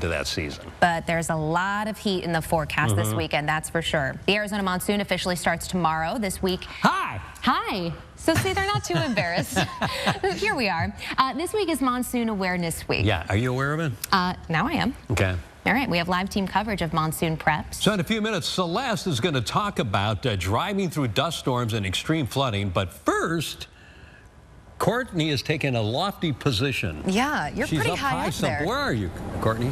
into that season. But there's a lot of heat in the forecast this weekend, that's for sure. The Arizona monsoon officially starts tomorrow. This week. Hi. Hi. So see, they're not too embarrassed. Here we are. This week is Monsoon Awareness Week. Yeah, are you aware of it? Now I am. Okay. All right, we have live team coverage of monsoon preps. So in a few minutes, Celeste is going to talk about driving through dust storms and extreme flooding. But first, Courtney is taking a lofty position. Yeah, you're She's pretty high up there. Where are you, Courtney?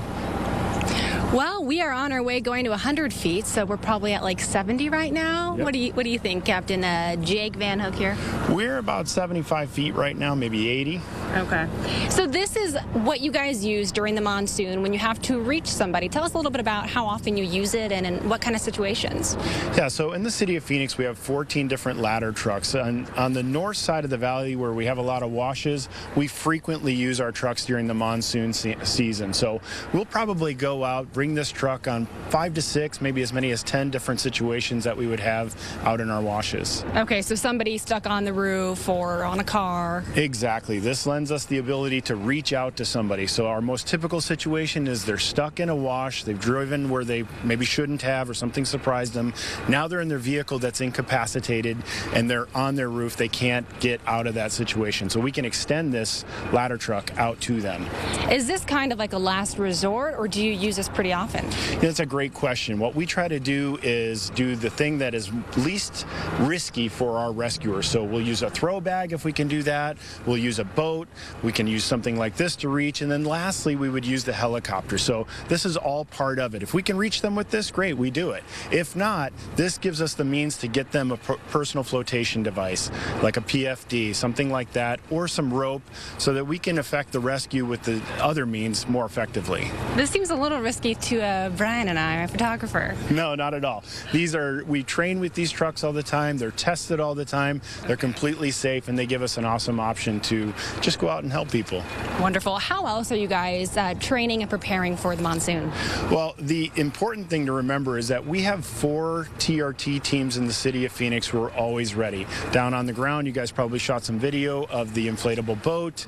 Well, we are on our way going to 100 feet, so we're probably at like 70 right now. Yep. What do you think, Captain Jake Van Hook here? We're about 75 feet right now, maybe 80. Okay. So this is what you guys use during the monsoon when you have to reach somebody. Tell us a little bit about how often you use it and in what kind of situations. Yeah, so in the city of Phoenix, we have 14 different ladder trucks. On the north side of the valley where we have a lot of washes, we frequently use our trucks during the monsoon season. So we'll probably go out, bring this truck on 5 to 6, maybe as many as 10 different situations that we would have out in our washes. Okay, so somebody stuck on the roof or on a car. Exactly. This lends us the ability to reach out to somebody. So our most typical situation is they're stuck in a wash, they've driven where they maybe shouldn't have or something surprised them. Now they're in their vehicle that's incapacitated and they're on their roof. They can't get out of that situation. So we can extend this ladder truck out to them. Is this kind of like a last resort, or do you use this pretty often? That's a great question. What we try to do is do the thing that is least risky for our rescuers. So we'll use a throw bag if we can do that. We'll use a boat. We can use something like this to reach. And then lastly, we would use the helicopter. So this is all part of it. If we can reach them with this, great, we do it. If not, this gives us the means to get them a personal flotation device, like a PFD, something like that, or some rope, so that we can effect the rescue with the other means more effectively. This seems a little risky to Brian and I, our photographer. No, not at all. We train with these trucks all the time. They're tested all the time. They're completely safe, and they give us an awesome option to just go out and help people. Wonderful. How else are you guys training and preparing for the monsoon? Well, the important thing to remember is that we have 4 TRT teams in the city of Phoenix who are always ready. Down on the ground, you guys probably shot some video of the inflatable boat.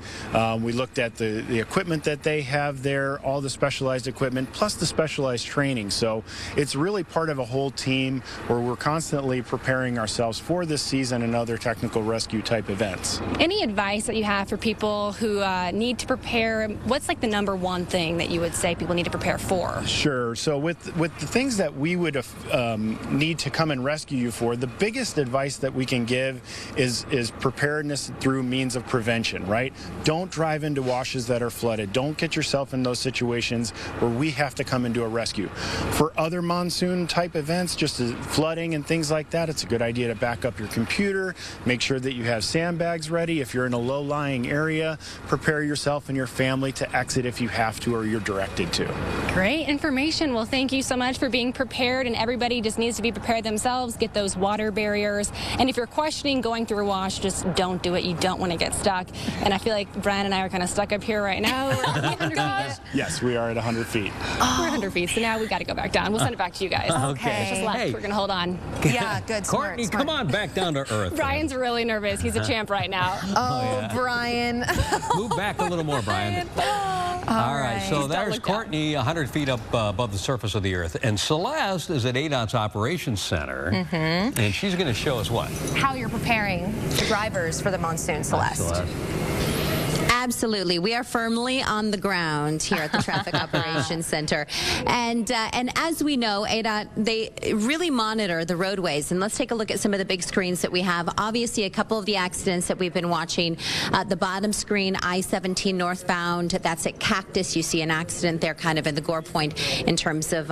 We looked at the equipment that they have there, all the specialized equipment, plus the specialized training. So it's really part of a whole team where we're constantly preparing ourselves for this season and other technical rescue type events. Any advice that you have for people who need to prepare? What's like the #1 thing that you would say people need to prepare for? Sure. So with the things that we would need to come and rescue you for, the biggest advice that we can give is preparedness through means of prevention, right? Don't drive into washes that are flooded. Don't get yourself in those situations where we have to come and do a rescue. For other monsoon type events, just as flooding and things like that, it's a good idea to back up your computer, make sure that you have sandbags ready. If you're in a low-lying area, prepare yourself and your family to exit if you have to or you're directed to. Great information. Well, thank you so much for being prepared, and everybody just needs to be prepared themselves, get those water barriers, and if you're questioning going through a wash, just don't do it. You don't want to get stuck. And I feel like Brian and I are kind of stuck up here right now. We're at 100 feet. Yes, we are at 100 feet. We're 100 feet, so now we've got to go back down. We'll send it back to you guys. Okay. Just left. Hey. We're going to hold on. Yeah, good. Courtney, Smart. come on back down to earth. Brian's really nervous. He's a champ right now. Oh, yeah. Brian. Move back a little more, Brian. All right, so there's Courtney 100 feet up above the surface of the earth. And Celeste is at ADOT's Operations Center, and she's going to show us what? How you're preparing the drivers for the monsoon, Celeste. Absolutely. We are firmly on the ground here at the Traffic Operations Center. And as we know, ADOT, they really monitor the roadways. And let's take a look at some of the big screens that we have. Obviously, a couple of the accidents that we've been watching. The bottom screen, I-17 northbound, that's at Cactus. You see an accident there kind of in the gore point in terms of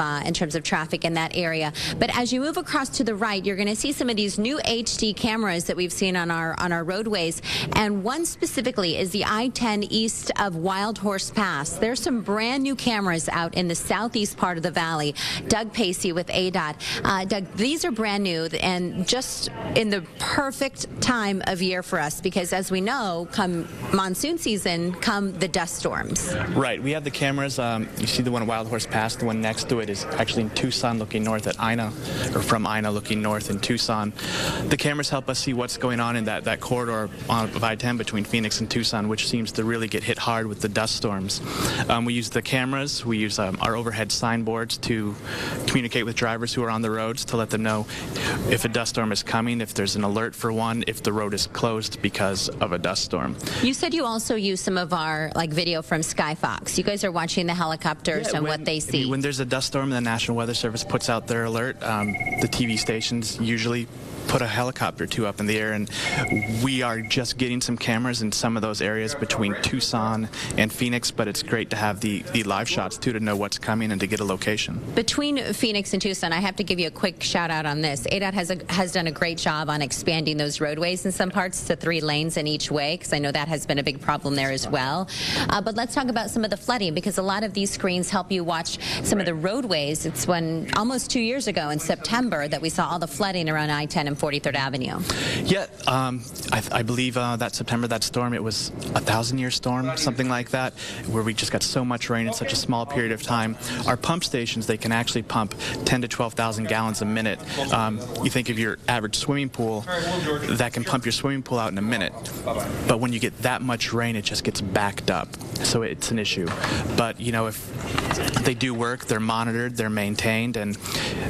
traffic in that area. But as you move across to the right, you're going to see some of these new HD cameras that we've seen on our roadways. And one specifically is the I-10 east of Wild Horse Pass. There's some brand new cameras out in the southeast part of the valley. Doug Pacey with ADOT. Doug, these are brand new and just in the perfect time of year for us because as we know, come monsoon season, come the dust storms. Right. We have the cameras. You see the one at Wild Horse Pass. The one next to it is actually in Tucson looking north at Ina, or from Ina looking north in Tucson. The cameras help us see what's going on in that corridor of I-10 between Phoenix and Tucson, which seems to really get hit hard with the dust storms. We use the cameras, we use our overhead signboards to communicate with drivers who are on the roads to let them know if a dust storm is coming, if there's an alert for one, if the road is closed because of a dust storm. You said you also use some of our video from Skyfox. You guys are watching the helicopters and what they see. When there's a dust storm and the National Weather Service puts out their alert, the TV stations usually put a helicopter or two up in the air, and we are just getting some cameras in some of those areas between Tucson and Phoenix, but it's great to have the live shots too to know what's coming and to get a location. Between Phoenix and Tucson, I have to give you a quick shout out on this. ADOT has done a great job on expanding those roadways in some parts to 3 lanes in each way, because I know that has been a big problem there as well. But let's talk about some of the flooding, because a lot of these screens help you watch some of the roadways. It's when almost 2 years ago in September that we saw all the flooding around I-10 and 43rd Avenue. Yeah, I believe that September, that storm, it was a 1,000-year storm, something like that, where we just got so much rain in such a small period of time. Our pump stations, they can actually pump 10 to 12,000 gallons a minute. You think of your average swimming pool, that can pump your swimming pool out in a minute. But when you get that much rain, it just gets backed up. So it's an issue. But, you know, if they do work, they're monitored, they're maintained, and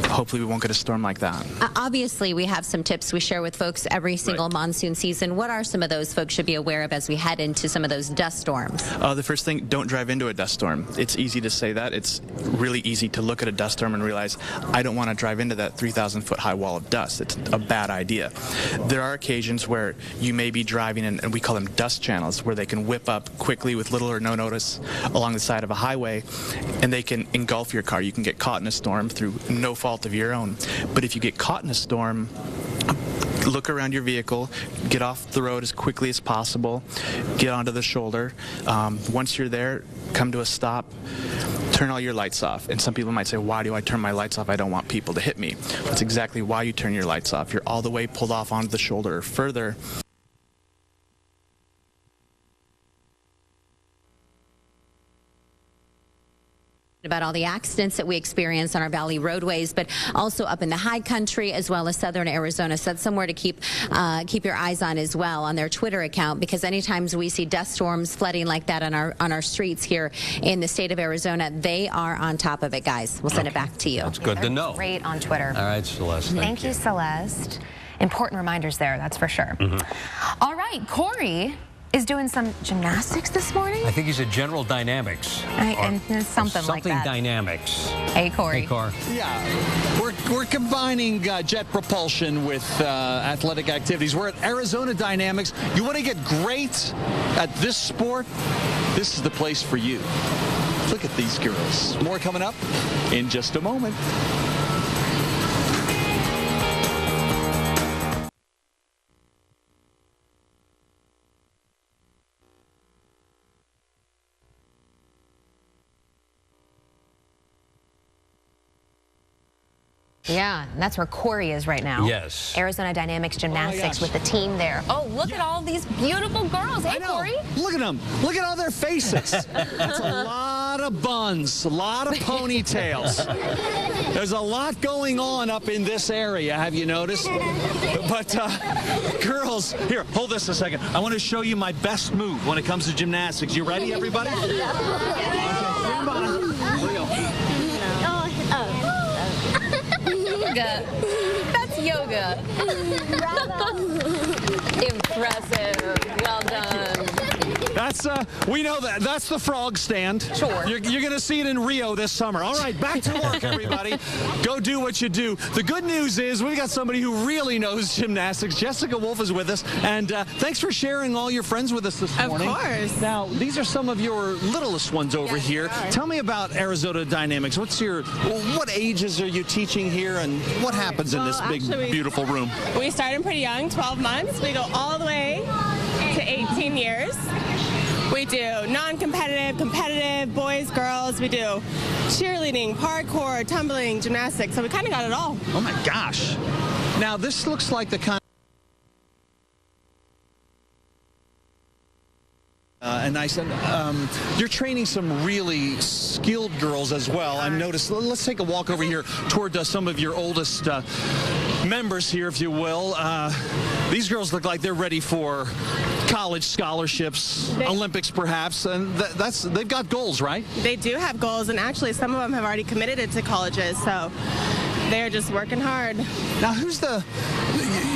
hopefully we won't get a storm like that. Obviously, we have some tips we share with folks every single monsoon season. What are some of those folks should be aware of as we head into some of those dust storms? The first thing, don't drive into a dust storm. It's easy to say that. It's really easy to look at a dust storm and realize, I don't want to drive into that 3,000-foot high wall of dust. It's a bad idea. There are occasions where you may be driving, and we call them dust channels, where they can whip up quickly with little or no notice along the side of a highway, and they can engulf your car. You can get caught in a storm through no fault of your own. But if you get caught in a storm, look around your vehicle, get off the road as quickly as possible, get onto the shoulder. Once you're there, come to a stop, turn all your lights off. And some people might say, why do I turn my lights off? I don't want people to hit me. That's exactly why you turn your lights off. You're all the way pulled off onto the shoulder or further. About all the accidents that we experience on our valley roadways, but also up in the high country as well as southern Arizona. So that's somewhere to keep your eyes on as well on their Twitter account, because anytime we see dust storms flooding like that on our streets here in the state of Arizona, they are on top of it, guys. We'll send it back to you. That's good to know. Great on Twitter. All right, Celeste. Thank you, Celeste. Important reminders there, that's for sure. All right, Corey is doing some gymnastics this morning. I think he's at General Dynamics. Something like that. Dynamics. Hey, Corey. Hey, Cor. Yeah, we're combining jet propulsion with athletic activities. We're at Arizona Dynamics. You want to get great at this sport? This is the place for you. Look at these girls. More coming up in just a moment. Yeah, and that's where Corey is right now. Yes. Arizona Dynamics Gymnastics with the team there. Oh, look at all these beautiful girls. Hey, Corey. Look at them. Look at all their faces. That's a lot of buns, a lot of ponytails. There's a lot going on up in this area, have you noticed? But girls, here, hold this a second. I want to show you my best move when it comes to gymnastics. You ready, everybody? Okay, stand by. Real. Yoga. That's yoga. Impressive. Well done. That's, we know that. That's the frog stand. Sure. You're going to see it in Rio this summer. All right, back to work, everybody. Go do what you do. The good news is we got somebody who really knows gymnastics. Jessica Wolf is with us. And thanks for sharing all your friends with us this morning. Of course. Now, these are some of your littlest ones over here. Tell me about Arizona Dynamics. What ages are you teaching here, and what happens in this big, beautiful room? We started pretty young, 12 months. We go all the way to 18 years. We do non-competitive, competitive, boys, girls. We do cheerleading, parkour, tumbling, gymnastics. So we kind of got it all. Oh, my gosh. Now, this looks like the kind and I said, you're training some really skilled girls as well. I've noticed. Let's take a walk over here toward some of your oldest members here, if you will. These girls look like they're ready for college scholarships, Olympics perhaps, and they've got goals, right? They do have goals, and actually some of them have already committed it to colleges, so they're just working hard. Now,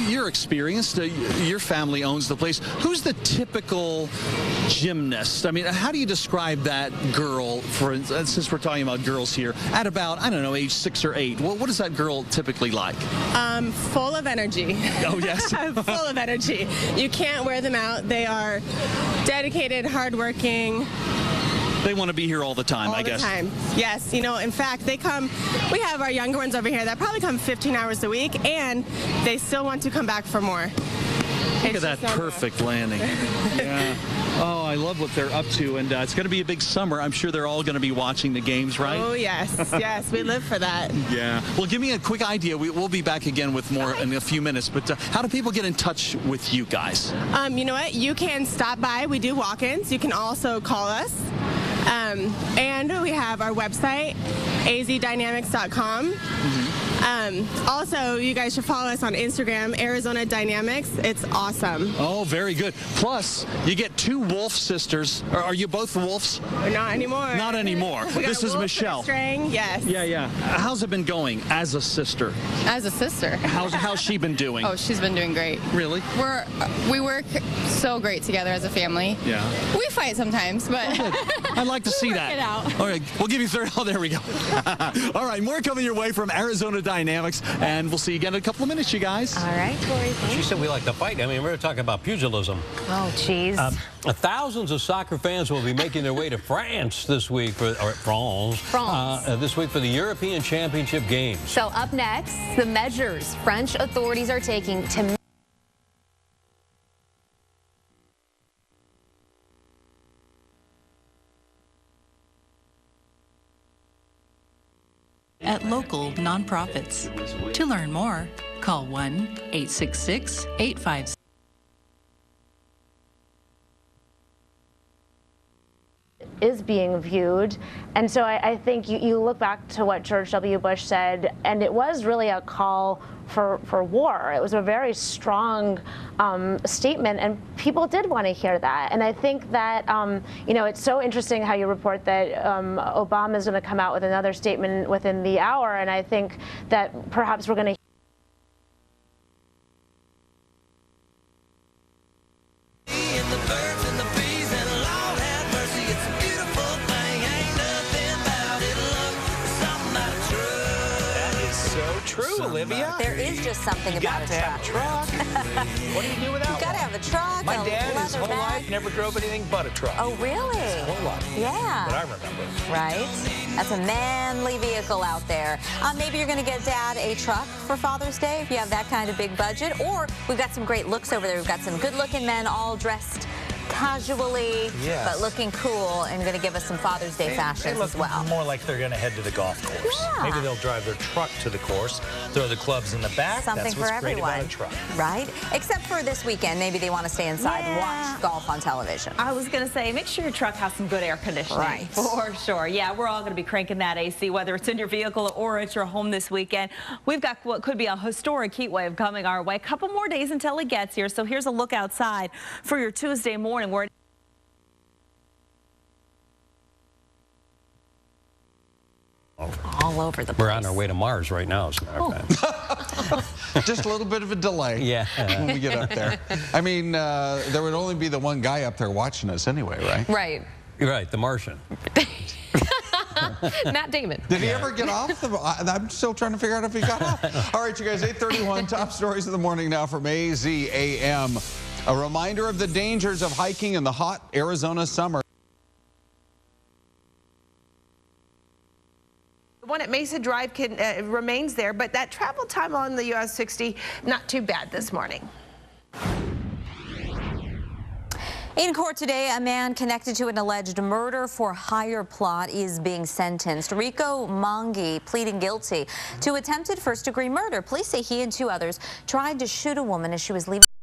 you're experienced, your family owns the place. Who's the typical gymnast? I mean, how do you describe that girl, since we're talking about girls here, at about, I don't know, age 6 or 8? What is that girl typically like? Full of energy. Oh, yes. Full of energy. You can't wear them out. They are dedicated, hardworking. They want to be here all the time, I guess. All the time. Yes. You know, in fact, they come, we have our younger ones over here that probably come 15 hours a week, and they still want to come back for more. Look at that perfect landing. Yeah. Oh, I love what they're up to, and it's going to be a big summer. I'm sure they're all going to be watching the games, right? Oh, yes. Yes, we live for that. Yeah. Well, give me a quick idea. We'll be back again with more in a few minutes, but how do people get in touch with you guys? You know what? You can stop by. We do walk-ins. You can also call us. And we have our website, azdynamics.com. Also, you guys should follow us on Instagram, Arizona Dynamics. It's awesome. Oh, very good. Plus, you get 2 wolf sisters. Are you both wolves? Not anymore. Not anymore. This is Michelle. Yes. Yeah. How's it been going as a sister? As a sister. How's she been doing? Oh, she's been doing great. Really? We work so great together as a family. Yeah. We fight sometimes, but I'd like to see that. It out. All right, we'll give you 30. Oh, there we go. All right, more coming your way from Arizona Dynamics, and we'll see you again in a couple of minutes, you guys. All right, Corey. She said we like to fight. I mean, we were talking about pugilism. Oh, jeez. Thousands of soccer fans will be making their way to France this week this week for the European Championship games. So up next, the measures French authorities are taking to at local nonprofits. To learn more, call 1-866-856. Is being viewed. And so I think you look back to what George W. Bush said, and it was really a call for war. It was a very strong statement, and people did want to hear that. And I think that, you know, it's so interesting how you report that Obama is going to come out with another statement within the hour, and I think that perhaps we're going to True, Olivia. There is just something about a truck. What do you do without You gotta have a truck. My dad, his whole bag. life, never drove anything but a truck. Oh, really? His whole life. Yeah. That I remember. Right? That's a manly vehicle out there. Maybe you're going to get Dad a truck for Father's Day if you have that kind of big budget. Or we've got some great looks over there. We've got some good-looking men all dressed casually, but looking cool, and going to give us some Father's Day fashions as well. More like they're going to head to the golf course. Yeah. Maybe they'll drive their truck to the course, throw the clubs in the back. Something That's what's for great everyone, about a truck. right? Except for this weekend, maybe they want to stay inside and watch golf on television. I was going to say, make sure your truck has some good air conditioning. Right. For sure. Yeah, we're all going to be cranking that AC, whether it's in your vehicle or at your home this weekend. We've got what could be a historic heat wave coming our way. A couple more days until it gets here. So here's a look outside for your Tuesday morning, where all over the place. We're on our way to Mars right now, as a matter of fact. Just a little bit of a delay when we get up there. I mean, there would only be the one guy up there watching us anyway, right? Right. You're right, the Martian. Matt Damon. Did he ever get off? I'm still trying to figure out if he got off. All right, you guys, 8:31, top stories of the morning now from AZAM. A reminder of the dangers of hiking in the hot Arizona summer. One at Mesa Drive remains there, but that travel time on the US 60, not too bad this morning. In court today, a man connected to an alleged murder for hire plot is being sentenced. Rico Mangi pleading guilty to attempted first-degree murder. Police say he and 2 others tried to shoot a woman as she was leaving.